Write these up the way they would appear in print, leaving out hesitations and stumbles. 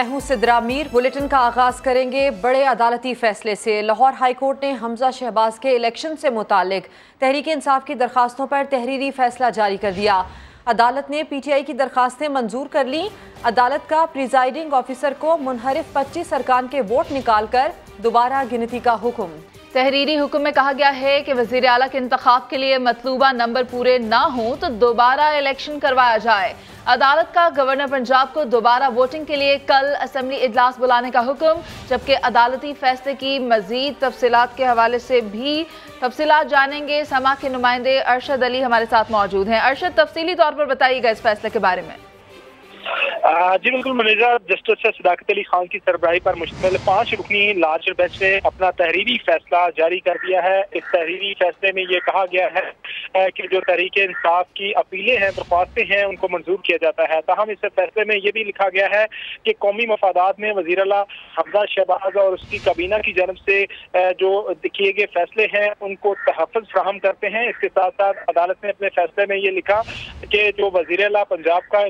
मैं हूं सिद्रा मीर। बुलेटिन का आगाज करेंगे बड़े अदालती फैसले से। लाहौर हाई कोर्ट ने हमजा शहबाज के इलेक्शन से मुतालिक तहरीक इंसाफ की दरखास्तों पर तहरीरी फैसला जारी कर दिया। अदालत ने पीटीआई की दरखास्तें मंजूर कर ली। अदालत का प्रिजाइडिंग ऑफिसर को मुनहरिफ 25 अरकान के वोट निकालकर दोबारा गिनती का हुक्म। तहरीरी हुक्म में कहा गया है कि वजीर आला के इंतखाब के लिए मतलूबा नंबर पूरे ना हो तो दोबारा इलेक्शन करवाया जाए। अदालत का गवर्नर पंजाब को दोबारा वोटिंग के लिए कल असेंबली इजलास बुलाने का हुक्म, जबकि अदालती फैसले की मजीद तफसीलात के हवाले से भी तफसीलात जानेंगे। समा के नुमाइंदे अरशद अली हमारे साथ मौजूद हैं। अरशद, तफसीली तौर पर बताइएगा इस फैसले के बारे में। जी बिल्कुल मनीजा, जस्टिस सदाकत अली खान की सरबराही पर मुश्तमिल 5 रुकनी लार्ज बेंच ने अपना तहरीरी फैसला जारी कर दिया है। इस तहरीरी फैसले में ये कहा गया है कि जो तहरीक इंसाफ की अपीलें हैं, दरख्वास्तें हैं, उनको मंजूर किया जाता है। ताहम इस फैसले में ये भी लिखा गया है कि कौमी मफादात में वज़ीर आला हमजा शहबाज और उसकी काबीना की जानब से जो किए गए फैसले हैं उनको तहफ़्फ़ुज़ फराहम करते हैं। इसके साथ साथ अदालत ने अपने फैसले में ये लिखा कि जो वज़ीर आला पंजाब का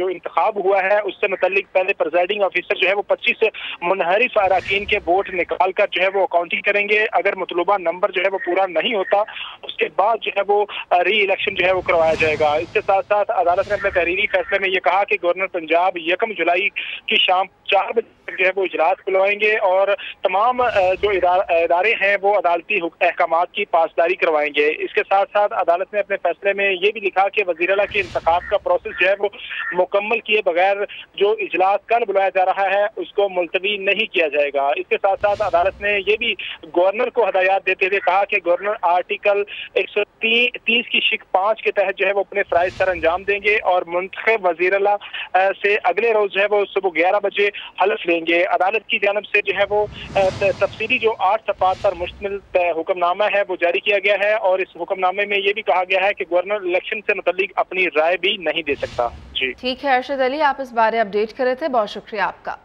इंतखाब हुआ है उससे मुतल्लिक पहले प्रिजाइडिंग ऑफिसर जो है वो 25 मुनहरिफ अरकान के वोट निकाल कर जो है वो काउंटिंग करेंगे। अगर मतलूबा नंबर जो है वो पूरा नहीं होता उसके बाद जो है वो री इलेक्शन जो है वो करवाया जाएगा। इसके साथ साथ अदालत ने अपने तहरीरी फैसले में ये कहा कि गवर्नर पंजाब 1 जुलाई की शाम 4 बजे तक जो है वो इजलास बुलवाएंगे और तमाम जो इदारे हैं वो अदालती अहकामात की पासदारी करवाएंगे। इसके साथ साथ अदालत ने अपने फैसले में ये भी लिखा कि वज़ीर आला के इंतखाब का प्रोसेस जो है वो मुकम्मल किए बगैर जो इजलास कल बुलाया जा रहा है उसको मुलतवी नहीं किया जाएगा। इसके साथ साथ अदालत ने ये भी गवर्नर को हदायत देते हुए कहा कि गवर्नर आर्टिकल 130 की शिक 5 के तहत जो है वो अपने फ़राइज़ सर अंजाम देंगे और मुंतखब वज़ीर आला से अगले रोज जो है वो सुबह 11 बजे हलफ लेंगे। अदालत की जानब से जो है वो तफसीली जो 8 सफ़ात पर मुश्तमिल हुक्मनामा है वो जारी किया गया है और इस हुक्मनामे में ये भी कहा गया है कि गवर्नर इलेक्शन से मुतल्लिक अपनी राय भी नहीं दे सकता। जी ठीक है अरशद अली, आप इस बारे अपडेट कर रहे थे, बहुत शुक्रिया आपका।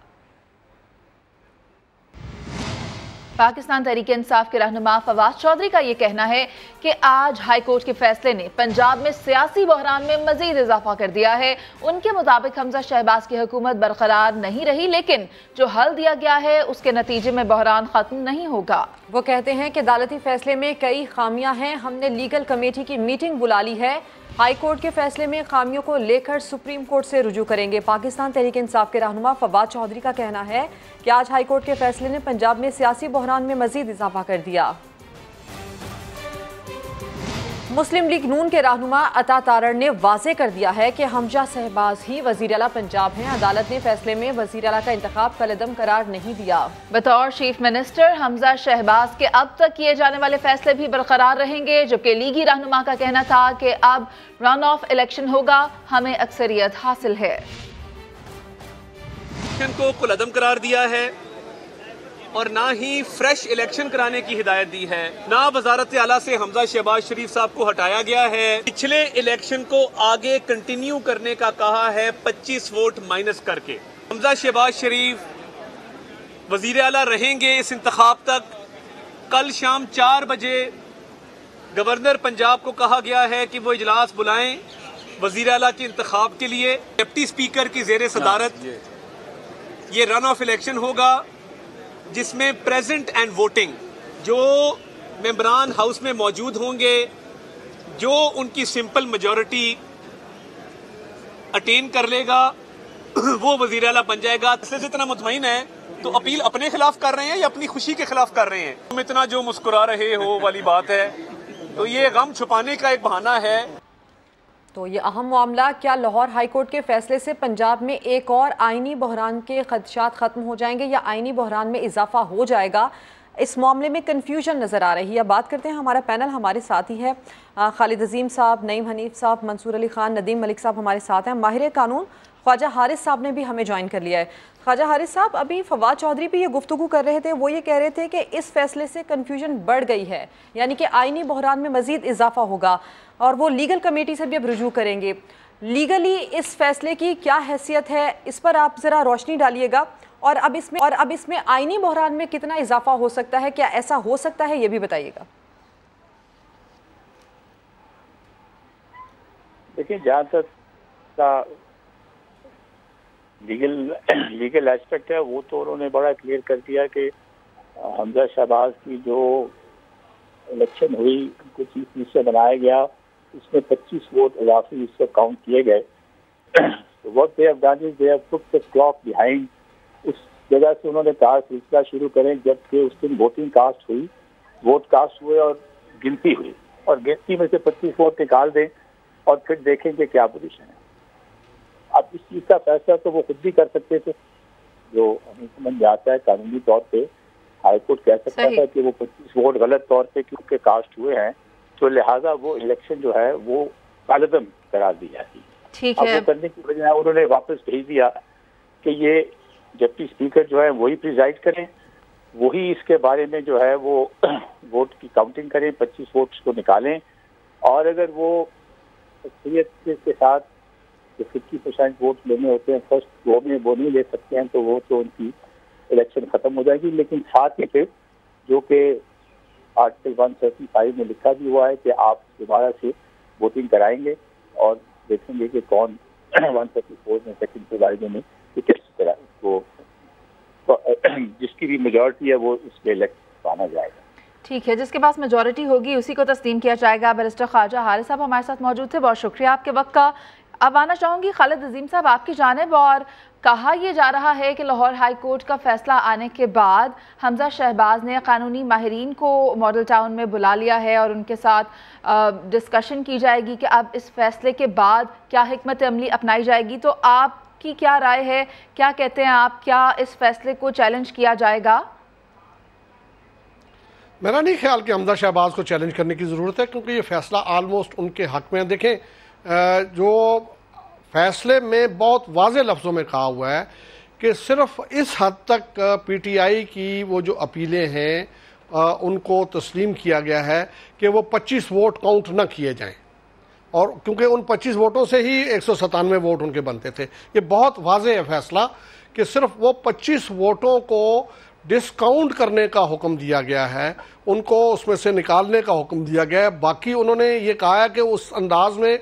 पाकिस्तान तहरीक इंसाफ के रहनुमा फवाद चौधरी का यह कहना है कि आज हाई कोर्ट के फैसले ने पंजाब में सियासी बहरान में मजीद इजाफा कर दिया है। उनके मुताबिक हमजा शहबाज की हुकूमत बरकरार नहीं रही, लेकिन जो हल दिया गया है उसके नतीजे में बहरान खत्म नहीं होगा। वो कहते हैं कि अदालती फैसले में कई खामियां हैं। हमने लीगल कमेटी की मीटिंग बुला ली है। हाई कोर्ट के फैसले में खामियों को लेकर सुप्रीम कोर्ट से रुजू करेंगे। पाकिस्तान तहरीक इंसाफ के रहनुमा फवाद चौधरी का कहना है कि आज हाई कोर्ट के फैसले ने पंजाब में सियासी बहरान में मजीद इजाफा कर दिया। मुस्लिम लीग नून के रहनुमा अता तारड़ ने वाजे कर दिया है कि हमजा शहबाज ही वज़ीर आला पंजाब हैं। अदालत ने फैसले में वज़ीर आला का इंतखाब कलअदम करार नहीं दिया। बतौर चीफ मिनिस्टर हमजा शहबाज के अब तक किए जाने वाले फैसले भी बरकरार रहेंगे, जबकि लीगी रहनुमा का कहना था कि अब रन ऑफ इलेक्शन होगा, हमें अक्सरियत हासिल है। को कुलअदम करार दिया है और ना ही फ्रेश इलेक्शन कराने की हिदायत दी है, ना वजारत आला से हमजा शहबाज शरीफ साहब को हटाया गया है। पिछले इलेक्शन को आगे कंटिन्यू करने का कहा है 25 वोट माइनस करके। हमजा शहबाज शरीफ वजीर आला रहेंगे इस इंतखाब तक। कल शाम 4 बजे गवर्नर पंजाब को कहा गया है कि वो इजलास बुलाएं वजीर आला के इंतखाब के लिए। डिप्टी स्पीकर की जेर सदारत ये रन ऑफ इलेक्शन होगा, जिसमें प्रेजेंट एंड वोटिंग जो मेंबरान हाउस में मौजूद होंगे, जो उनकी सिंपल मेजॉरिटी अटेन कर लेगा वो वजीर आला बन जाएगा। इससे इतना मुतमईन है तो अपील अपने खिलाफ कर रहे हैं या अपनी खुशी के खिलाफ कर रहे हैं? तुम इतना जो मुस्कुरा रहे हो वाली बात है, तो ये गम छुपाने का एक बहाना है। तो ये अहम मामला, क्या लाहौर हाई कोर्ट के फैसले से पंजाब में एक और आइनी बहरान के खदशात ख़त्म हो जाएंगे या आइनी बहरान में इजाफा हो जाएगा? इस मामले में कन्फ्यूजन नज़र आ रही है। बात करते हैं, हमारा पैनल हमारे साथ ही है। खालिद अजीम साहब, नईम हनीफ साहब, मंसूर अली खान, नदीम मलिक साहब हमारे साथ हैं। माहिर कानून ख्वाजा हारिस साहब ने भी हमें ज्वाइन कर लिया है। ख्वाजा हारिस साहब, अभी फवाद चौधरी भी ये गुफ्तगू कर रहे थे, वो ये कह रहे थे कि इस फैसले से कन्फ्यूजन बढ़ गई है, यानी कि आइनी बहरान में मजीद इजाफा होगा और वो लीगल कमेटी से भी अब रुजू करेंगे। लीगली इस फैसले की क्या हैसियत है, इस पर आप ज़रा रोशनी डालिएगा। और अब इसमें आइनी बहरान में कितना इजाफा हो सकता है, क्या ऐसा हो सकता है, ये भी बताइएगा। देखिए, जहाँ तक लीगल एस्पेक्ट है वो तो उन्होंने बड़ा क्लियर कर दिया कि हमजा शहबाज की जो इलेक्शन हुई, उनको चीफ मिनिस्टर बनाया गया, उसमें 25 वोट इजाफी इससे काउंट किए गए। तो what they have done is they have put the clock behind. उस जगह से उन्होंने कहा सिलसिला शुरू करें जबकि उस दिन वोटिंग कास्ट हुई, वोट कास्ट हुए और गिनती हुई, और गिनती में से 25 वोट निकाल दें और फिर देखेंगे क्या पोजीशन है। अब इस चीज़ का फैसला तो वो खुद भी कर सकते थे, जो हमें समझ में आता है कानूनी तौर पे हाईकोर्ट कह सकता था कि वो 25 वोट गलत तौर पे क्योंकि कास्ट हुए हैं, तो लिहाजा वो इलेक्शन जो है वो कालदम करार दी जाती है। ठीक है। है। वो करने की वजह उन्होंने वापस भेज दिया कि ये डिप्टी स्पीकर जो है वही प्रिजाइड करें, वही इसके बारे में जो है वो वोट की काउंटिंग करें, 25 वोट्स को निकालें, और अगर वो शख्सियत के साथ जो 50% वोट लेने होते हैं फर्स्ट वो में वो नहीं ले सकते हैं, तो वो तो उनकी इलेक्शन खत्म हो जाएगी। लेकिन साथ ही फिर जो कि आर्टिकल 135 में लिखा भी हुआ है कि आप दोबारा से वोटिंग कराएंगे और देखेंगे कि कौन 134 में सेकंड प्रिजाइडिंग में किस तरह वो जिसकी भी मेजॉरिटी है वो इसमें इलेक्ट माना जाएगा। ठीक है, जिसके पास मेजॉरिटी होगी उसी को तस्लीम किया जाएगा। बैरिस्टर ख्वाजा हारिस साहब हमारे साथ मौजूद थे, बहुत शुक्रिया आपके वक्त का। अब आना चाहूँगी खालिद अजीम साहब आपकी जानिब, और कहा यह जा रहा है कि लाहौर हाई कोर्ट का फैसला आने के बाद हमजा शहबाज ने कानूनी माहिरीन को मॉडल टाउन में बुला लिया है और उनके साथ डिस्कशन की जाएगी कि अब इस फैसले के बाद क्या हिकमत अमली अपनाई जाएगी। तो आपकी क्या राय है, क्या कहते हैं आप, क्या इस फैसले को चैलेंज किया जाएगा? मेरा नहीं ख्याल कि हमजा शहबाज को चैलेंज करने की ज़रूरत है, क्योंकि ये फैसला आलमोस्ट उनके हक में। देखें, जो फैसले में बहुत वाज़े लफ्ज़ों में कहा हुआ है कि सिर्फ इस हद तक पीटीआई की वो जो अपीलें हैं उनको तस्लीम किया गया है कि वो 25 वोट काउंट ना किए जाएं, और क्योंकि उन 25 वोटों से ही 197 वोट उनके बनते थे। ये बहुत वाज़े है फैसला कि सिर्फ वो 25 वोटों को डिस्काउंट करने का हुक्म दिया गया है, उनको उसमें से निकालने का हुक्म दिया गया है। बाकी उन्होंने ये कहा है कि उस अंदाज में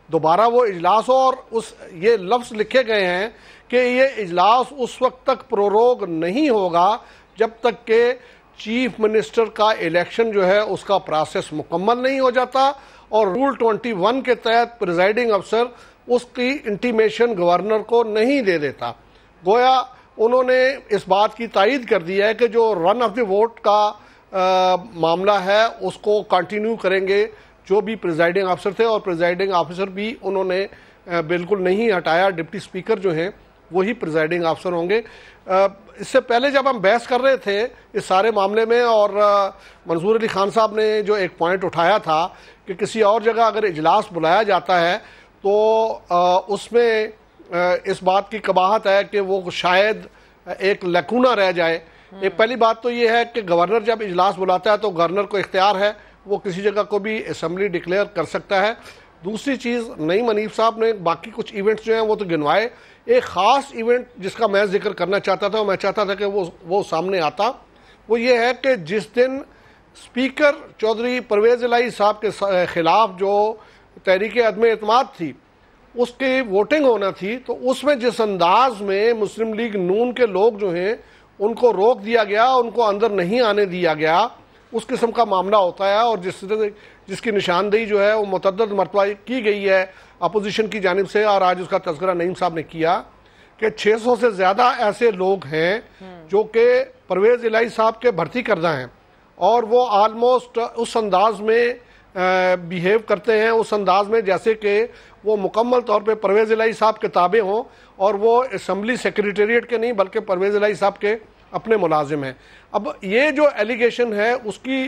दोबारा वो इजलास हो, और उस ये लफ्ज़ लिखे गए हैं कि ये इजलास उस वक्त तक प्रोरोग नहीं होगा जब तक के चीफ मिनिस्टर का इलेक्शन जो है उसका प्रोसेस मुकम्मल नहीं हो जाता, और रूल 21 के तहत प्रिजाइडिंग अफसर उसकी इंटीमेशन गवर्नर को नहीं दे देता। गोया उन्होंने इस बात की तायीद कर दी है कि जो रन ऑफ द वोट का मामला है उसको कंटिन्यू करेंगे जो भी प्रिजाइडिंग अफसर थे, और प्रिजाइडिंग ऑफिसर भी उन्होंने बिल्कुल नहीं हटाया। डिप्टी स्पीकर जो हैं वही प्रिजाइडिंग अफसर होंगे। इससे पहले जब हम बहस कर रहे थे इस सारे मामले में, और मंसूर अली खान साहब ने जो एक पॉइंट उठाया था कि किसी और जगह अगर इजलास बुलाया जाता है तो उसमें इस बात की कबाहत है कि वो शायद एक लकूना रह जाए। एक पहली बात तो ये है कि गवर्नर जब इजलास बुलाता है तो गवर्नर को इख्तियार है, वो किसी जगह को भी असम्बली डिक्लेयर कर सकता है। दूसरी चीज़, नईम हनीफ साहब ने बाकी कुछ इवेंट्स जो हैं वो तो गिनवाए। एक ख़ास इवेंट जिसका मैं जिक्र करना चाहता था, मैं चाहता था कि वो सामने आता, वो ये है कि जिस दिन स्पीकर चौधरी परवेज़ इलाही साहब के ख़िलाफ़ जो तहरीक अदम एतमाद थी उसकी वोटिंग होना थी, तो उसमें जिस अंदाज में मुस्लिम लीग नून के लोग जो हैं उनको रोक दिया गया, उनको अंदर नहीं आने दिया गया, उस किस्म का मामला होता है। और जिसकी निशानदेही जो है वो मुतअद्दिद मरतबा की गई है अपोजिशन की जानिब से, और आज उसका तज़किरा नईम साहब ने किया कि 600 से ज़्यादा ऐसे लोग हैं जो कि परवेज़ इलाही साहब के भर्ती करदा हैं, और वो आलमोस्ट उस अंदाज में बिहेव करते हैं, उस अंदाज में जैसे कि वो मुकम्मल तौर पे परवेज़ इलाही साहब के ताबे हों, और वो असम्बली सेक्रेटेरिएट के नहीं बल्कि परवेज़ इलाही साहब के अपने मुलाजिम हैं। अब ये जो एलिगेशन है उसकी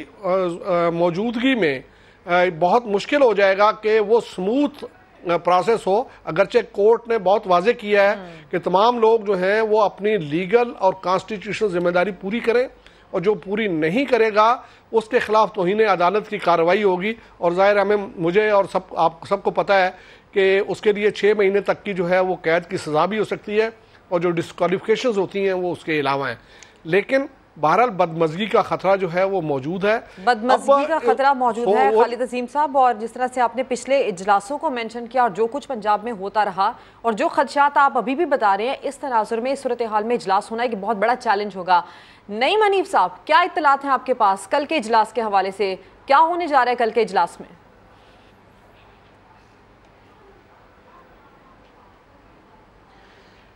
मौजूदगी में बहुत मुश्किल हो जाएगा कि वो स्मूथ प्रोसेस हो, अगरचे कोर्ट ने बहुत वाजे किया है कि तमाम लोग जो हैं वो अपनी लीगल और कॉन्स्टिट्यूशनल जिम्मेदारी पूरी करें, और जो पूरी नहीं करेगा उसके खिलाफ तौहीन अदालत की कार्रवाई होगी। और ज़ाहिर हमें मुझे और आप सबको पता है कि उसके लिए 6 महीने तक की जो है वो कैद की सज़ा भी हो सकती है, और जो डिस्क्वालिफिकेशंस होती हैं वो उसके अलावा हैं। लेकिन बहरहाल बदमज़गी का खतरा जो है वो मौजूद है। बदमज़गी का खतरा मौजूद है खालिद अजीम साहब, और जिस तरह से आपने पिछले इजलासों को मेंशन किया और जो कुछ पंजाब में होता रहा और जो खदशात आप अभी भी बता रहे हैं, इस तनाजुर में इस सूरत हाल में इजलास होना एक बहुत बड़ा चैलेंज होगा। नईम हनीफ साहब, क्या इत्तलात हैं आपके पास कल के इजलास के हवाले से? क्या होने जा रहा है कल के इजलास में?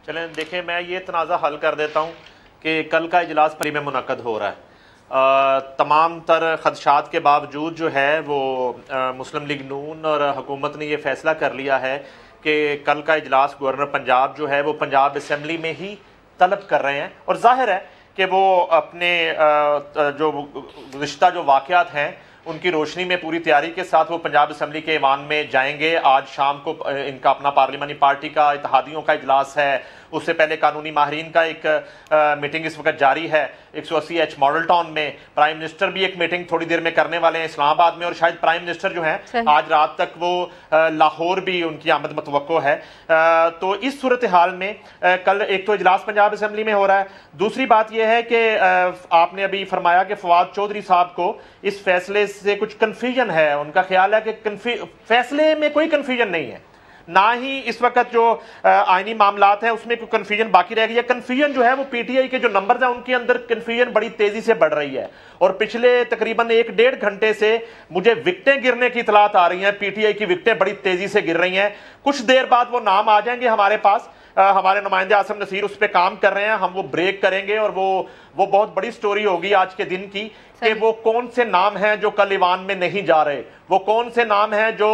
चलें देखें, मैं ये तनाज़ा हल कर देता हूँ कि कल का इजलास परी में मुनक्कद हो रहा है। तमाम तर खदशात के बावजूद जो है वो मुस्लिम लीग नून और हुकूमत ने ये फ़ैसला कर लिया है कि कल का इजलास गवर्नर पंजाब जो है वो पंजाब असम्बली में ही तलब कर रहे हैं। और जाहिर है कि वो अपने जो गुज़िश्ता जो वाक़यात हैं उनकी रोशनी में पूरी तैयारी के साथ वो पंजाब असम्बली के ऐवान में जाएंगे। आज शाम को इनका अपना पार्लिमानी पार्टी का इत्तेहादियों का इजलास है, उससे पहले कानूनी माहरीन का एक मीटिंग इस वक्त जारी है 180H मॉडल टाउन में। प्राइम मिनिस्टर भी एक मीटिंग थोड़ी देर में करने वाले हैं इस्लामाबाद में, और शायद प्राइम मिनिस्टर जो हैं आज रात तक वो लाहौर भी उनकी आमद मतवक्को है। तो इस सूरत हाल में कल एक तो इजलास पंजाब असम्बली में हो रहा है, दूसरी बात यह है कि आपने अभी फरमाया कि फवाद चौधरी साहब को इस फैसले से कुछ कन्फ्यूजन है। उनका ख्याल है कि फैसले में कोई कन्फ्यूजन नहीं है, ना ही इस वक्त जो आईनी मामलात हैं उसमें कोई कन्फ्यूजन बाकी रह गई है। कन्फ्यूजन जो है वो पीटीआई के जो नंबर्स हैं उनके अंदर कन्फ्यूजन बड़ी तेजी से बढ़ रही है, और पिछले तकरीबन 1-1.5 घंटे से मुझे विकटें गिरने की इतलात आ रही हैं। पीटीआई की विकटें बड़ी तेजी से गिर रही हैं। कुछ देर बाद वो नाम आ जाएंगे हमारे पास, हमारे नुमाइंदे आसिम नसीर उस पर काम कर रहे हैं, हम वो ब्रेक करेंगे और वो बहुत बड़ी स्टोरी होगी आज के दिन की कि वो कौन से नाम हैं जो कल ईवान में नहीं जा रहे, वो कौन से नाम हैं जो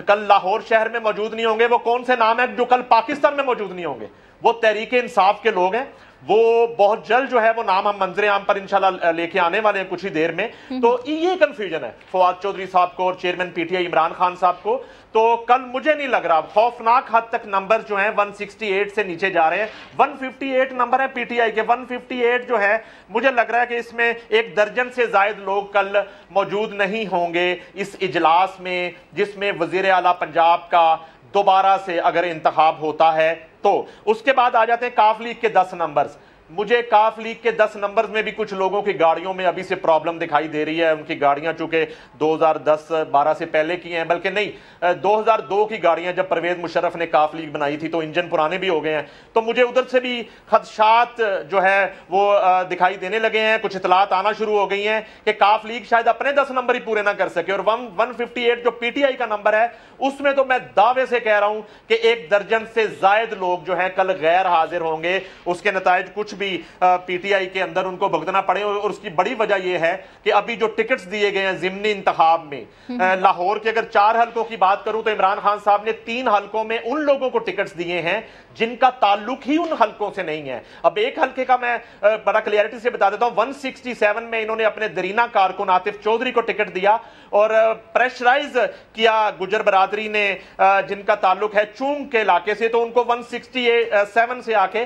कल लाहौर शहर में मौजूद नहीं होंगे, वो कौन से नाम हैं जो कल पाकिस्तान में मौजूद नहीं होंगे। वो तहरीक इंसाफ के लोग हैं, वो बहुत जल्द जो है वो नाम हम मंजरे आम पर इंशाल्लाह लेके आने वाले हैं कुछ ही देर में। तो ये कंफ्यूजन है फवाद चौधरी साहब को और चेयरमैन पीटीआई इमरान खान साहब को। तो कल मुझे नहीं लग रहा, खौफनाक हद तक नंबर जो हैं 168 से नीचे जा रहे हैं। 158 नंबर है पीटीआई के, 158 जो है मुझे लग रहा है कि इसमें 1 दर्जन से जायद लोग कल मौजूद नहीं होंगे इस इजलास में, जिसमें वजीर आला पंजाब का दोबारा से अगर इंतखाब होता है। तो उसके बाद आ जाते हैं काफ लीग के 10 नंबर्स। मुझे काफ लीग के 10 नंबर्स में भी कुछ लोगों की गाड़ियों में अभी से प्रॉब्लम दिखाई दे रही है। उनकी गाड़ियां चूंकि 2010-12 से पहले की हैं, बल्कि नहीं 2002 की गाड़ियां जब परवेज मुशर्रफ ने काफ लीग बनाई थी तो इंजन पुराने भी हो गए हैं। तो मुझे उधर से भी खदशात जो है वो दिखाई देने लगे हैं। कुछ इतलात आना शुरू हो गई हैं कि काफ लीग शायद अपने 10 नंबर ही पूरे ना कर सके। और 158 जो पीटीआई का नंबर है उसमें तो मैं दावे से कह रहा हूं कि 1 दर्जन से जायद लोग जो है कल गैर हाजिर होंगे। उसके नताइज कुछ भी पीटीआई के अंदर उनको भुगतना पड़े, और उसकी बड़ी वजह यह है कि अभी जो टिकट्स दिए गए हैं जिमनी इंतखाब में, लाहौर के अगर 4 हलकों की बात करूं तो इमरान खान साहब ने 3 हलकों में उन लोगों को टिकट्स दिए हैं जिनका ताल्लुक ही उन हलकों से नहीं है। अब एक हलके का मैं बड़ा क्लियरिटी से बता देता हूं, 167 में इन्होंने अपने दरीना कारकुन आतिफ चौधरी को टिकट दिया और प्रेशराइज किया गुजर बरादरी ने जिनका ताल्लुक है चूंग के इलाके से, तो उनको 167 से आके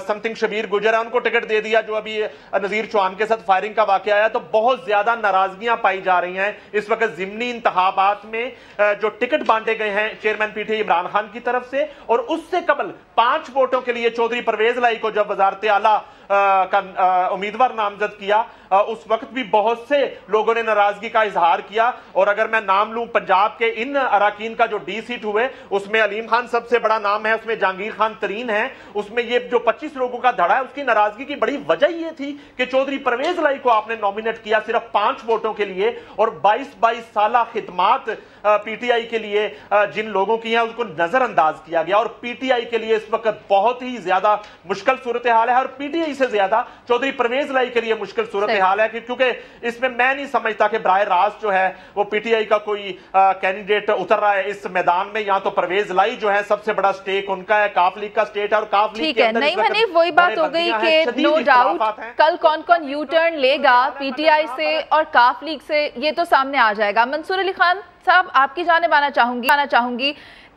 समथिंग शबीर गुजर है उनको टिकट दे दिया, जो अभी नजीर चौहान के साथ फायरिंग का वाकया आया। तो बहुत ज्यादा नाराजगियां पाई जा रही हैं इस वक्त जिमनी इंतखाबात में जो टिकट बांटे गए हैं चेयरमैन पीटीआई इमरान खान की तरफ से। और उससे कबल 5 वोटों के लिए चौधरी परवेज लाई को जब वजारत आला का उम्मीदवार नामजद किया, उस वक्त भी बहुत से लोगों ने नाराजगी का इजहार किया। और अगर मैं नाम लूं पंजाब के इन अराकीन का जो डी सीट हुए उसमें अलीम खान सबसे बड़ा नाम है, उसमें जहांगीर खान तरीन है, उसमें ये जो 25 लोगों का धड़ा है उसकी नाराजगी की बड़ी वजह यह थी कि चौधरी परवेज लाई को आपने नॉमिनेट किया सिर्फ 5 वोटों के लिए, और 22 साल खिदमात पीटीआई के लिए जिन लोगों की हैं उसको नजरअंदाज किया गया। और पीटीआई के लिए इस वक्त बहुत ही ज्यादा मुश्किल सूरत हाल है, और पीटीआई से ज्यादा चौधरी परवेज लाई के लिए मुश्किल सूरत हाल है, क्योंकि इसमें मैं नहीं समझता कि बराह रास्त जो है वो पीटीआई का कोई कैंडिडेट उतर रहा है इस मैदान में। यहाँ तो परवेज लाई जो है सबसे बड़ा स्टेक उनका है, काफ लीग का स्टेट है, और काफ लीग के अंदर वही बात हो गई कि नो डाउट कल कौन कौन यू टर्न लेगा पीटीआई से और काफ लीग से, ये तो सामने आ जाएगा। मंसूर अली खान साहब, आपकी जानिब आना चाहूंगी,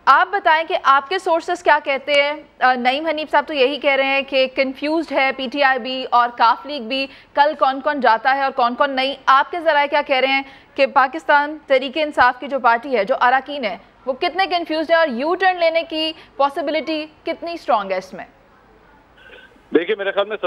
आप बताएं कि आपके सोर्सेस क्या कहते हैं। नईम हनीफ साहब तो यही कह रहे हैं कि कंफ्यूज्ड है पीटीआई भी और काफ लीग भी, कल कौन कौन जाता है और कौन कौन नहीं। आपके ज़राए क्या कह रहे हैं कि पाकिस्तान तहरीक इंसाफ की जो पार्टी है, जो अराकीन है, वो कितने कंफ्यूज्ड है और यू टर्न लेने की पॉसिबिलिटी कितनी स्ट्रॉन्ग है इसमें? देखिए, मेरे ख्याल में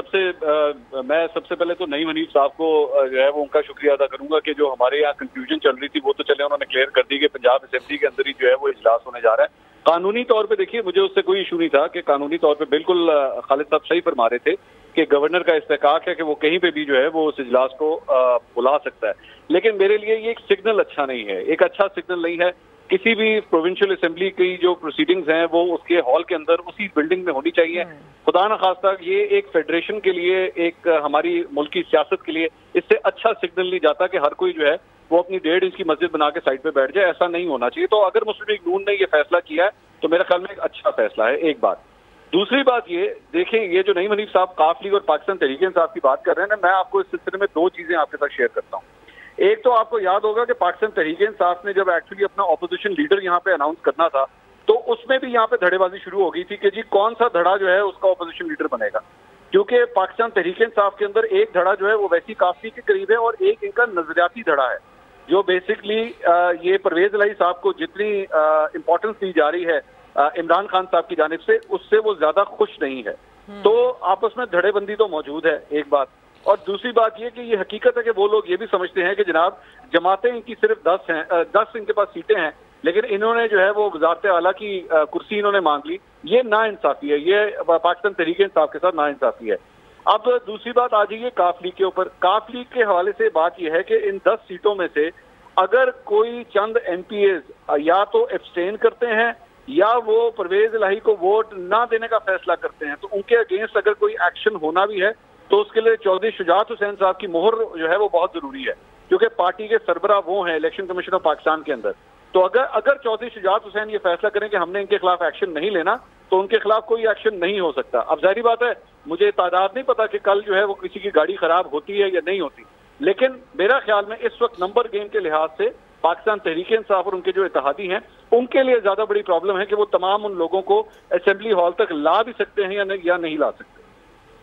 मैं सबसे पहले तो नईम हनीफ साहब को जो है वो उनका शुक्रिया अदा करूंगा कि जो हमारे यहाँ कंफ्यूजन चल रही थी वो तो चले उन्होंने क्लियर कर दी कि पंजाब असेंबली के अंदर ही जो है वो इजलास होने जा रहा है। कानूनी तौर पे देखिए, मुझे उससे कोई इशू नहीं था कि कानूनी तौर पे बिल्कुल खालिद साहब सही फरमा रहे थे कि गवर्नर का इस्तेकाक है कि वो कहीं पे भी जो है वो उस इजलास को बुला सकता है। लेकिन मेरे लिए ये एक सिग्नल अच्छा नहीं है, एक अच्छा सिग्नल नहीं है। किसी भी प्रोविंशियल असेंबली की जो प्रोसीडिंग्स हैं वो उसके हॉल के अंदर उसी बिल्डिंग में होनी चाहिए। खुदा न खास्ता ये एक फेडरेशन के लिए, एक हमारी मुल्क की सियासत के लिए इससे अच्छा सिग्नल नहीं जाता कि हर कोई जो है वो अपनी 1.5 इंच की मस्जिद बना के साइड पे बैठ जाए। ऐसा नहीं होना चाहिए। तो अगर मुस्लिम लीग नून ने ये फैसला किया है तो मेरे ख्याल में एक अच्छा फैसला है, एक बात। दूसरी बात ये देखें, ये जो नईम हनीफ साहब काफ लीग और पाकिस्तान तहरीक-ए-इंसाफ की बात कर रहे हैं ना, मैं आपको इस सिलसिले में 2 चीजें आपके साथ शेयर करता हूँ। एक तो आपको याद होगा कि पाकिस्तान तहरीक-ए-इंसाफ ने जब एक्चुअली अपना ऑपोजिशन लीडर यहाँ पे अनाउंस करना था तो उसमें भी यहाँ पे धड़ेबाजी शुरू हो गई थी कि जी कौन सा धड़ा जो है उसका ऑपोजिशन लीडर बनेगा, क्योंकि पाकिस्तान तहरीक-ए-इंसाफ के अंदर एक धड़ा जो है वो वैसी काफी के करीब है और एक इनका नजरियाती धड़ा है जो बेसिकली ये परवेज इलाही साहब को जितनी इंपॉर्टेंस दी जा रही है इमरान खान साहब की जानिब से, उससे वो ज्यादा खुश नहीं है। तो आपस में धड़ेबंदी तो मौजूद है, एक बात। और दूसरी बात ये कि ये हकीकत है कि वो लोग ये भी समझते हैं कि जनाब जमातें इनकी सिर्फ 10 हैं, 10 इनके पास सीटें हैं, लेकिन इन्होंने जो है वो वजारत आला की कुर्सी इन्होंने मांग ली। ये नाइंसाफी है, ये पाकिस्तान तहरीक-ए-इंसाफ के साथ नाइंसाफी है। अब दूसरी बात आ जाइए काफ लीग के ऊपर। काफ लीग के हवाले से बात यह है कि इन 10 सीटों में से अगर कोई चंद MPAs या तो एब्सटेन करते हैं या वो परवेज इलाही को वोट ना देने का फैसला करते हैं तो उनके अगेंस्ट अगर कोई एक्शन होना भी है तो उसके लिए चौधरी शुजात हुसैन साहब की मोहर जो है वो बहुत जरूरी है, क्योंकि पार्टी के सरबरा वो हैं इलेक्शन कमीशन ऑफ पाकिस्तान के अंदर। तो अगर चौधरी शुजात हुसैन ये फैसला करें कि हमने इनके खिलाफ एक्शन नहीं लेना तो उनके खिलाफ कोई एक्शन नहीं हो सकता। अब जाहिर बात है, मुझे तादाद नहीं पता कि कल जो है वो किसी की गाड़ी खराब होती है या नहीं होती, लेकिन मेरा ख्याल में इस वक्त नंबर गेम के लिहाज से पाकिस्तान तहरीक-ए-इंसाफ और उनके जो इत्तेहादी हैं उनके लिए ज्यादा बड़ी प्रॉब्लम है कि वो तमाम उन लोगों को असेंबली हॉल तक ला भी सकते हैं या नहीं ला सकते।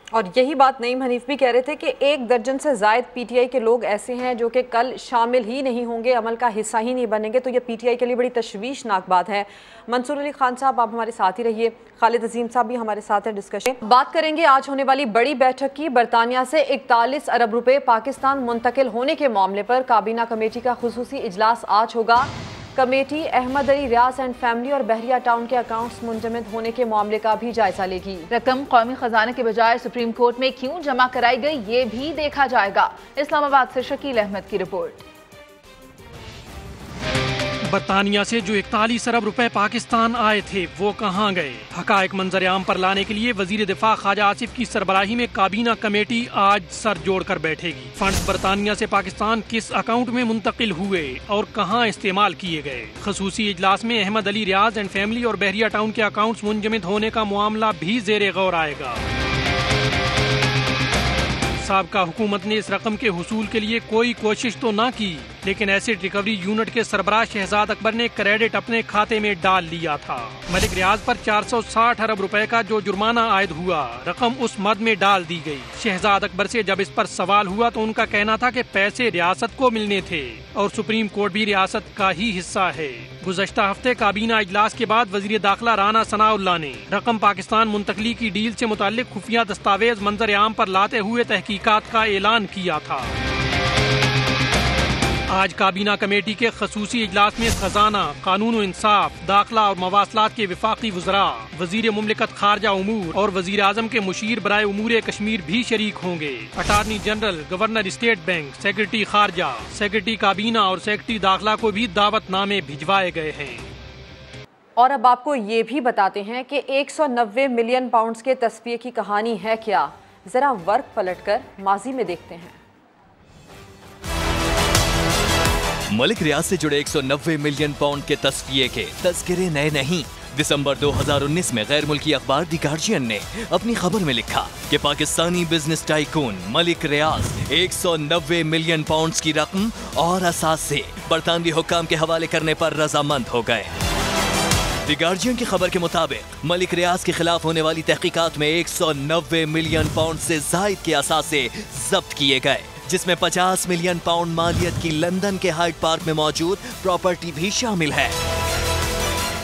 और यही बात नईम हनीफ भी कह रहे थे कि 1 दर्जन से जायद PTI के लोग ऐसे हैं जो कि कल शामिल ही नहीं होंगे, अमल का हिस्सा ही नहीं बनेंगे। तो ये PTI के लिए बड़ी तशवीशनाक बात है। मंसूर अली खान साहब, आप हमारे साथ ही रहिए। खालिद अजीम साहब भी हमारे साथ हैं। डिस्कशन बात करेंगे आज होने वाली बड़ी बैठक की। बरतानिया से 41 अरब रुपए पाकिस्तान मुंतकिल होने के मामले पर काबीना कमेटी का खुसूसी इजलास आज होगा। Committee Ahmed Ali Riaz and family और बहरिया टाउन के अकाउंट्स मुंजमद होने के मामले का भी जायजा लेगी। रकम कौमी खजाने के बजाय सुप्रीम कोर्ट में क्यों जमा कराई गई ये भी देखा जाएगा। इस्लामाबाद से शकील अहमद की रिपोर्ट। बरतानिया से जो 41 अरब रुपए पाकिस्तान आए थे वो कहां गए? हकायक मंजर-ए-आम पर लाने के लिए वजीर दिफा ख्वाजा आसिफ की सरबराही में काबीना कमेटी आज सर जोड़कर बैठेगी। फंड्स बरतानिया से पाकिस्तान किस अकाउंट में मुंतकिल हुए और कहां इस्तेमाल किए गए? खसूसी इजलास में अहमद अली रियाज एंड फैमिली और बहरिया टाउन के अकाउंट्स मुंजमद होने का मामला भी जेरे गौर आएगा। साबका हुकूमत ने इस रकम के हुसूल के लिए कोई कोशिश तो ना की, लेकिन एसिड रिकवरी यूनिट के सरबराह शहजाद अकबर ने क्रेडिट अपने खाते में डाल लिया था। मलिक रियाज पर 460 अरब रुपए का जो जुर्माना आयद हुआ, रकम उस मद में डाल दी गई। शहजाद अकबर से जब इस पर सवाल हुआ तो उनका कहना था कि पैसे रियासत को मिलने थे और सुप्रीम कोर्ट भी रियासत का ही हिस्सा है। गुज़श्ता हफ्ते काबीना इजलास के बाद वजीर दाखिला राना सनाउल्लाह ने रकम पाकिस्तान मुंतकली की डील से मुताल्लिक खुफिया दस्तावेज मंजर-ए-आम पर लाते हुए तहकीकात का ऐलान किया था। आज काबीना कमेटी के खसूसी इजलास में खजाना, कानून और इंसाफ, दाखिला और मवासलात के विफाकी वज़रा, वजीर मुमलिकत खारजा उमूर और वजीर आजम के मुशीर बराए उमूर कश्मीर भी शरीक होंगे। Attorney general, governor state bank, secretary खारजा, सेक्रेटरी काबीना और सेक्रेटरी दाखिला को भी दावतनामे भिजवाए गए हैं। और अब आपको ये भी बताते हैं कि 190 मिलियन पाउंड्स के तस्फिये की कहानी है क्या। जरा वर्क पलटकर माजी में देखते हैं। मलिक रियाज से जुड़े 190 मिलियन पाउंड के तस्फिये के तस्करे नए नहीं। दिसंबर 2019 में गैर मुल्की अखबार द गार्जियन ने अपनी खबर में लिखा कि पाकिस्तानी बिजनेस टाइकून मलिक रियाज 190 मिलियन पाउंड्स की रकम और असास से बरतानवी हुक्काम के हवाले करने पर रजामंद हो गए। द गार्जियन की खबर के मुताबिक मलिक रियाज के खिलाफ होने वाली तहकीकात में 190 मिलियन पाउंड से जायद के असासे जब्त किए गए, जिसमें 50 मिलियन पाउंड मालियत की लंदन के हाइड पार्क में मौजूद प्रॉपर्टी भी शामिल है।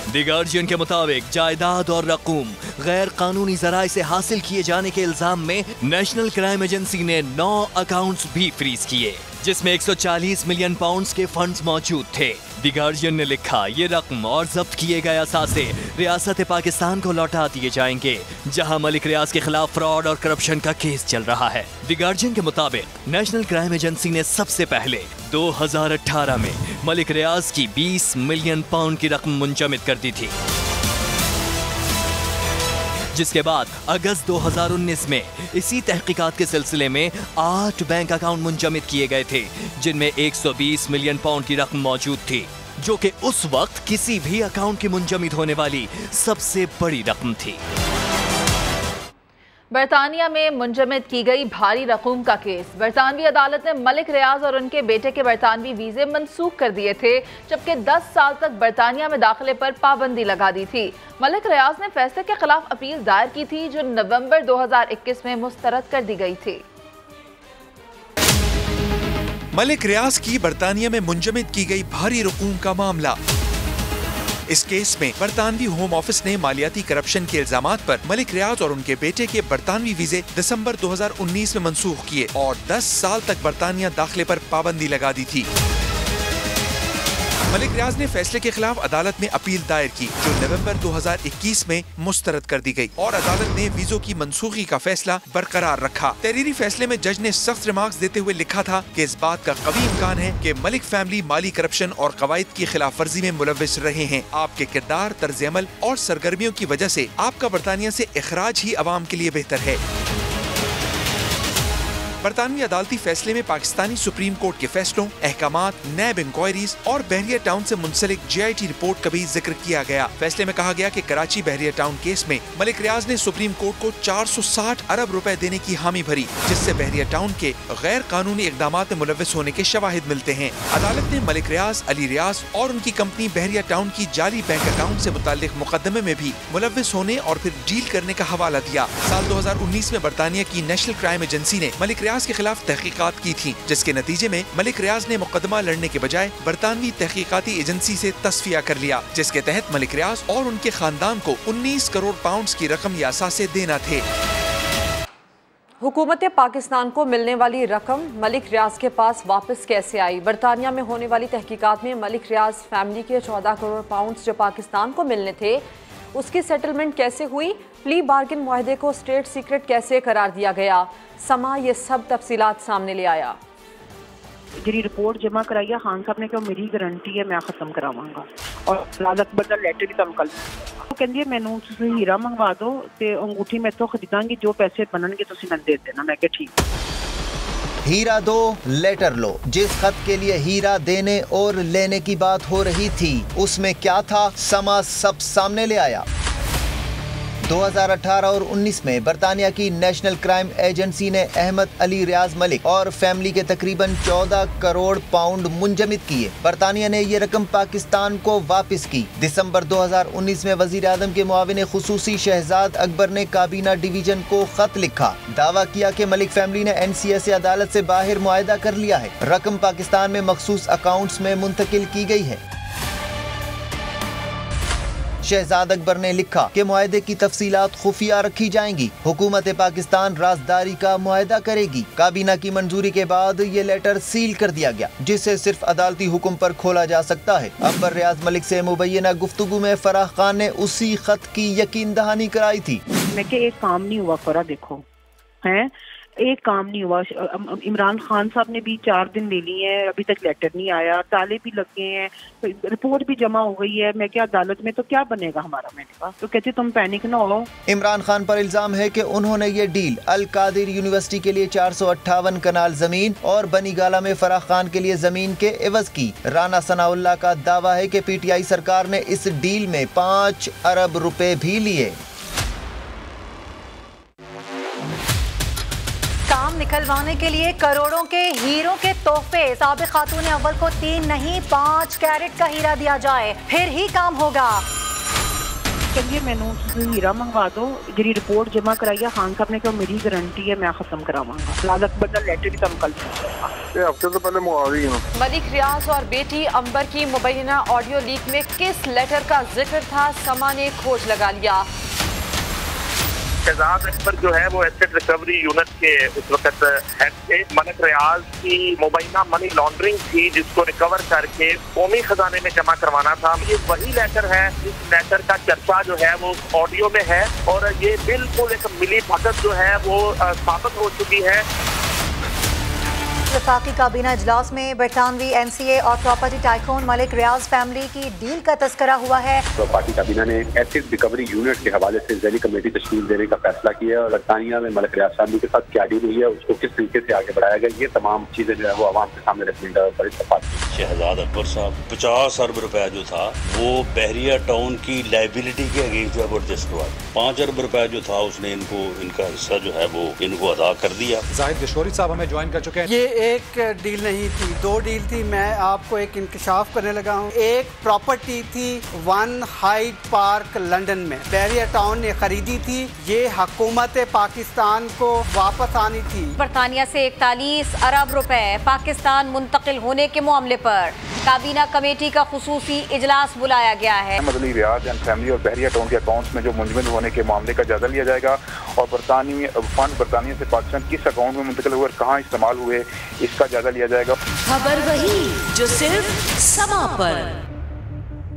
द गार्जियन के मुताबिक जायदाद और रकूम गैर कानूनी जराए से हासिल किए जाने के इल्जाम में नेशनल क्राइम एजेंसी ने 9 अकाउंट्स भी फ्रीज किए, जिसमें 140 मिलियन पाउंड्स के फंड्स मौजूद थे। द गार्जियन ने लिखा, ये रकम और जब्त किए गए असासे रियासत पाकिस्तान को लौटा दिए जाएंगे, जहां मलिक रियाज के खिलाफ फ्रॉड और करप्शन का केस चल रहा है। द गार्जियन के मुताबिक नेशनल क्राइम एजेंसी ने सबसे पहले 2018 में मलिक रियाज की 20 मिलियन पाउंड की रकम मुंजमद कर दी थी, जिसके बाद अगस्त 2019 में इसी तहकीकात के सिलसिले में 8 बैंक अकाउंट मुंजमद किए गए थे, जिनमें 120 मिलियन पाउंड की रकम मौजूद थी, जो कि उस वक्त किसी भी अकाउंट की मुंजमद होने वाली सबसे बड़ी रकम थी। बरतानिया में मुंजमद की गई भारी रकूम का केस। बरतानवी अदालत ने मलिक रियाज और उनके बेटे के बरतानवी वीजे मनसूख कर दिए थे, जबकि 10 साल तक बरतानिया में दाखिले पर पाबंदी लगा दी थी। मलिक रियाज ने फैसले के खिलाफ अपील दायर की थी, जो नवंबर 2021 में मुस्तरद कर दी गई थी। मलिक रियाज की बरतानिया में मुंजमद की गई भारी रकूम का मामला। इस केस में बरतानवी होम ऑफिस ने मालियाती करप्शन के इल्जामात पर मलिक रियाज और उनके बेटे के बरतानवी वीजे दिसंबर 2019 में मनसूख किए और 10 साल तक बरतानिया दाखिले पर पाबंदी लगा दी थी। मलिक रियाज ने फैसले के खिलाफ अदालत में अपील दायर की, जो नवंबर 2021 में मुस्तरद कर दी गई और अदालत ने वीजों की मनसूखी का फैसला बरकरार रखा। तहरीरी फैसले में जज ने सख्त रिमार्क्स देते हुए लिखा था कि इस बात का कवी इम्कान है कि मलिक फैमिली माली करप्शन और कवायद की खिलाफ वर्जी में मुलव्विस रहे हैं। आपके किरदार, तर्ज अमल और सरगर्मियों की वजह से आपका बरतानिया से इखराज ही अवाम के लिए बेहतर है। बरतानवी अदालती फैसले में पाकिस्तानी सुप्रीम कोर्ट के फैसलों, अहकामात, नैब इंक्वायरीज और बहरिया टाउन से मुंसलिक JIT रिपोर्ट का भी जिक्र किया गया। फैसले में कहा गया कि कराची बहरिया टाउन केस में मलिक रियाज ने सुप्रीम कोर्ट को 460 अरब रुपए देने की हामी भरी, जिससे बहरिया टाउन के गैर कानूनी इकदामात में मुलव्विस होने के शवाहिद मिलते हैं। अदालत ने मलिक रियाज, अली रियाज और उनकी कंपनी बहरिया टाउन की जाली बैंक अकाउंट से मुताल्लिक मुकदमे में भी मुलव्विस होने और फिर डील करने का हवाला दिया। साल 2019 में बरतानिया की नेशनल क्राइम एजेंसी ने मलिक रियाज के खिलाफ तहकीकात की थी, जिसके नतीजे में मलिक रियाज ने मुकदमा लड़ने के बजाय बरतानवी तहकीकाती एजेंसी से तस्फिया कर लिया, जिसके तहत मलिक रियाज और उनके खानदान को 19 करोड़ पाउंड की रकम या असासे देना थे। हुकूमत पाकिस्तान को मिलने वाली रकम मलिक रियाज के पास वापस कैसे आई? बरतानिया में होने वाली तहकीकात में मलिक रियाज फैमिली के 14 करोड़ पाउंड जो पाकिस्तान को मिलने थे, उसकी सेटलमेंट कैसे हुई? प्ली बार्गेन मुआहदे को स्टेट सीक्रेट कैसे करार दिया गया? समा ये सब तफसीलात सामने ले आया। जी रिपोर्ट जमा कराई है खान साहब ने कि मेरी गारंटी है मैं खत्म करावांगा और लाल अकबर का लेटर भी तुम कल वो कहती है मैनू तुसीं हीरा मंगवा दो ते अंगूठी मैं तो खरीदांगी, जो पैसे बननगे तुसीं मैनूं दे देना। मैं कहा ठीक। हीरा दो लेटर लो। जिस खत के लिए हीरा देने और लेने की बात हो रही थी, उसमें क्या था? समा सब सामने ले आया। 2018 और 19 में बरतानिया की नेशनल क्राइम एजेंसी ने अहमद अली रियाज मलिक और फैमिली के तकरीबन 14 करोड़ पाउंड मुंजमद किए। बरतानिया ने ये रकम पाकिस्तान को वापस की। दिसंबर 2019 में वजीर आजम के मुआविन खुसूसी शहजाद अकबर ने काबीना डिवीजन को खत लिखा, दावा किया कि मलिक फैमिली ने NCA से अदालत से बाहर मुआहदा कर लिया है। रकम पाकिस्तान में मखसूस अकाउंट्स में मुंतकिल की गई है। शहजाद अकबर ने लिखा कि मुआहदे की तफसीलात खुफिया रखी जाएंगी। हुकूमत पाकिस्तान राजदारी का मुआहदा करेगी। काबीना की मंजूरी के बाद ये लेटर सील कर दिया गया, जिसे सिर्फ अदालती हुक्म पर खोला जा सकता है। अकबर रियाज मलिक से मुबैना गुफ्तगू में फराह खान ने उसी खत की यकीन दहानी कराई थी। मैं कि एक काम नहीं हुआ, फरा देखो है एक काम नहीं हुआ। इमरान खान साहब ने भी 4 दिन ले लिए हैं, अभी तक लेटर नहीं आया, ताले भी लग गए हैं, रिपोर्ट भी जमा हो गई है। मैं क्या अदालत में तो क्या बनेगा हमारा? मैंने कहा तो कहते तुम पैनिक ना हो। इमरान खान पर इल्जाम है कि उन्होंने ये डील अल कादिर यूनिवर्सिटी के लिए 458 कनाल जमीन और बनी गाला में फराह खान के लिए जमीन के एवज की। राना सनाउल्लाह का दावा है कि PTI सरकार ने इस डील में 5 अरब रुपए भी लिए। काम निकलवाने के लिए करोड़ों के हीरों के तोहफे। साबिक खातून अव्वल को 3 नहीं 5 कैरेट का हीरा दिया जाए, फिर ही काम होगा। चलिए मैनू हीरा मंगवा दो, जी रिपोर्ट जमा कराई है खान साहब ने, मेरी गारंटी है मैं खत्म करावांगा। लाल अकबर का लेटर भी तुम कल हफ्ते से पहले मंगवा दी हूं। मलिक रियाज और बेटी अंबर की मुबैना ऑडियो लीक में किस लेटर का जिक्र था, समा ने खोज लगा लिया। शहजाद अकबर जो है वो एसेट रिकवरी यूनिट के उस वक्त हेड थे। मलिक रियाज की मुबैना मनी लॉन्ड्रिंग थी जिसको रिकवर करके कौमी खजाने में जमा करवाना था। ये वही लेटर है, इस लेटर का चर्चा जो है वो ऑडियो में है और ये बिल्कुल एक मिली भगत जो है वो साबित हो चुकी है। वफाकी काबीना इजलास में बरतानवी NCA और प्रॉपर्टी टाइकून मलिक रियाज फैमिली की डील का तस्करा हुआ है। वफाकी काबीना ने एसेट रिकवरी यूनिट के हवाले से ज़ैली कमेटी तश्कील देने का फैसला किया है और बरतानिया में मलिक रियाज फैमिली के साथ क्या डील हुई है, उसको किस तरीके से आगे बढ़ाया गया, ये तमाम चीजें जो है वो आवाम के सामने रखने का पर इत्तेफाक। शहजाद अकबर साहब 50 अरब रुपया जो था वो बहरिया टाउन की लाइबिलिटी के अगेंस्ट जो है वो रजिस्टर हुआ। 5 अरब रुपया जो था उसने इनका हिस्सा जो है वो इनको अदा कर दिया। जाहिद गशोरी साहब हमें ज्वाइन कर चुके हैं। ये एक डील नहीं थी, 2 डील थी। मैं आपको एक इंकशाफ करने लगा हूँ। एक प्रॉपर्टी थी 1 हाइड पार्क लंदन में, बहरिया टाउन ने खरीदी थी। ये हुकूमत पाकिस्तान को वापस आनी थी। बरतानिया से 41 अरब रुपए पाकिस्तान मुंतकिल होने के मामले पर काबीना कमेटी का खुसूसी इजलास बुलाया गया है। मलिक रियाज एंड फैमिली और बहरिया टाउन के अकाउंट्स में जो मुंजमद होने के मामले का जायजा लिया जाएगा और बरतानिया से पाकिस्तान किस अकाउंट में मुंतकिल हुए और कहाँ इस्तेमाल हुए, इसका जायजा लिया जाएगा। खबर वही जो सिर्फ समा पर।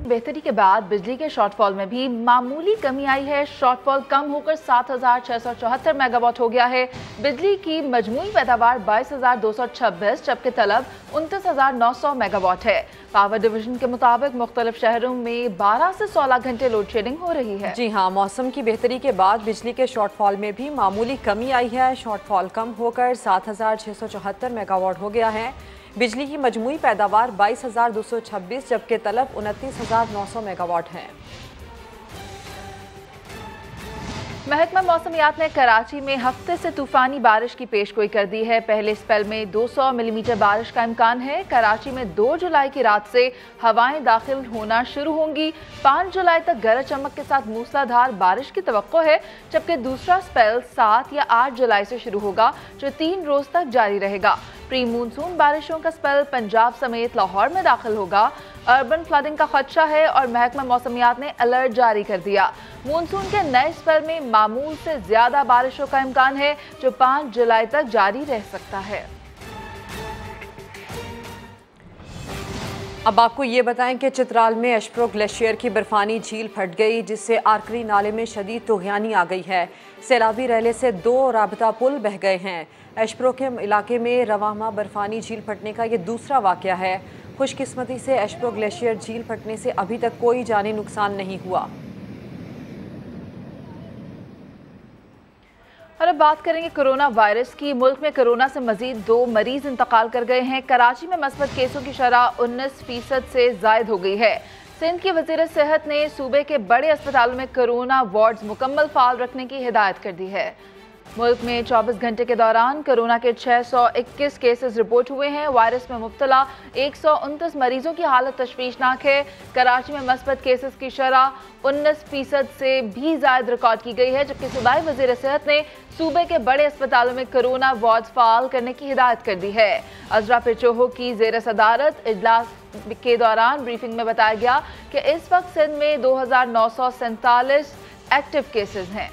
बेहतरी के बाद बिजली के शॉर्टफॉल में भी मामूली कमी आई है। शॉर्टफॉल कम होकर 7,674 मेगावाट हो गया है। बिजली की मजमूई पैदावार 22,226 जबकि तलब 29,900 मेगावाट है। पावर डिवीजन के मुताबिक मुख्तलिफ शहरों में 12 से 16 घंटे लोड शेडिंग हो रही है। जी हाँ, मौसम की बेहतरी के बाद बिजली के शॉर्टफॉल में भी मामूली कमी आई है। शॉर्टफॉल कम होकर 7,674 मेगावाट हो गया है। बिजली की मजमूई पैदावार 22,226 जबकि तलब 29,900 मेगावाट है। महकमा मौसमियात ने कराची में हफ्ते से तूफानी बारिश की पेशगोई कर दी है। पहले स्पेल में 200 मिलीमीटर बारिश का इम्कान है। कराची में 2 जुलाई की रात से हवाएं दाखिल होना शुरू होंगी। 5 जुलाई तक गरज चमक के साथ मूसलाधार बारिश की तवक्को है, जबकि दूसरा स्पेल 7 या 8 जुलाई से शुरू होगा जो 3 रोज तक जारी रहेगा। प्री मानसून बारिशों का स्पेल पंजाब समेत लाहौर में दाखिल होगा। अर्बन फ्लडिंग का खदशा है और महकमा मौसमियात ने अलर्ट जारी कर दिया। मानसून के नए स्पेल में मामूल से ज्यादा बारिशों का इम्कान है जो 5 जुलाई तक जारी रह सकता है। अब आपको ये बताएं कि चित्राल में एशप्रो ग्लेशियर की बर्फानी झील फट गई, जिससे आरकरी नाले में शदीद तुग़यानी आ गई है। सैलाबी रैले से 2 राबता पुल बह गए हैं। एशप्रो के इलाके में रवामा बर्फानी झील फटने का ये दूसरा वाक़या है। खुशकिस्मती से एशप्रो ग्लेशियर झील फटने से अभी तक कोई जानी नुकसान नहीं हुआ। और अब बात करेंगे कोरोना वायरस की। मुल्क में कोरोना से मजीद 2 मरीज इंतकाल कर गए हैं। कराची में मस्बत केसों की शरह 19% से जायद हो गई है। सिंध की वज़ीर सेहत ने सूबे के बड़े अस्पतालों में कोरोना वार्ड्स मुकम्मल फाल रखने की हिदायत कर दी है। मुल्क में 24 घंटे के दौरान कोरोना के 621 केसेस रिपोर्ट हुए हैं। वायरस में मुब्तला 129 मरीजों की हालत तशवीशनाक है। कराची में मस्बत केसेस की शरह 19% से भी ज़्यादा रिकॉर्ड की गई है, जबकि सूबाई वज़ीर सेहत ने सूबे के बड़े अस्पतालों में कोरोना वार्ड फाल करने की हिदायत कर दी है। अजरा पेचोहो की ज़ेर सदारत इजलास के दौरान ब्रीफिंग में बताया गया कि इस वक्त सिंध में 2,947 एक्टिव केसेस हैं।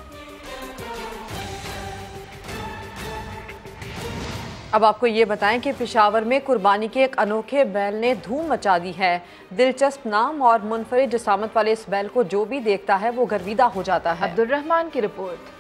अब आपको ये बताएं कि पेशावर में कुर्बानी के एक अनोखे बैल ने धूम मचा दी है। दिलचस्प नाम और मुनफरिद जसामत वाले इस बैल को जो भी देखता है वो गर्विदा हो जाता है। अब्दुल रहमान की रिपोर्ट।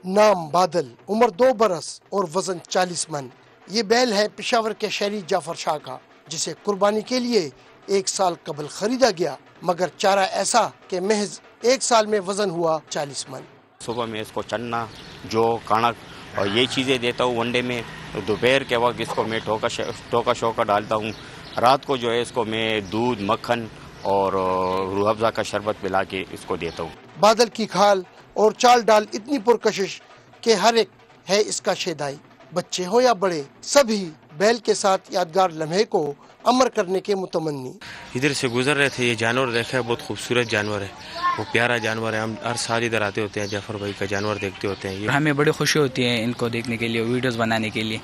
नाम बादल, उम्र 2 बरस और वजन 40 मन। ये बैल है पेशावर के शहरी जाफर शाह का, जिसे कुर्बानी के लिए 1 साल कबल खरीदा गया, मगर चारा ऐसा कि महज 1 साल में वजन हुआ 40 मन। सुबह में इसको चन्ना, जो कणक और ये चीज़ें देता हूँ वनडे में। दोपहर के वक्त इसको मैं टोका शोका डालता हूँ। रात को जो है इसको मैं दूध, मक्खन और रूह अफ़ज़ा का शरबत पिला के इसको देता हूँ। बादल की खाल और चाल डाल इतनी पुरकशिश कि हर एक है इसका शेदाई। बच्चे हो या बड़े, सभी बैल के साथ यादगार लम्हे को अमर करने के मुतमन्नी। इधर से गुजर रहे थे, ये जानवर देखा, बहुत खूबसूरत जानवर है, वो प्यारा जानवर है। हम हर साल इधर आते होते हैं, जाफर भाई का जानवर देखते होते हैं। हमें बड़ी खुशी होती है इनको देखने के लिए, वीडियोस बनाने के लिए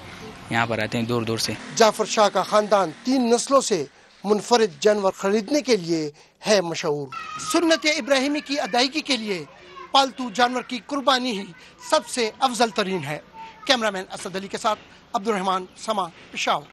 यहाँ पर आते हैं दूर दूर से। जाफर शाह का खानदान 3 नस्लों से मुनफरिद जानवर खरीदने के लिए है मशहूर। सुन्नत इब्राहिमी की अदायगी के लिए पालतू जानवर की कुर्बानी ही सबसे अफजल तरीन है। कैमरामैन असद अली के साथ अब्दुल रहमान, समा, पेशावर।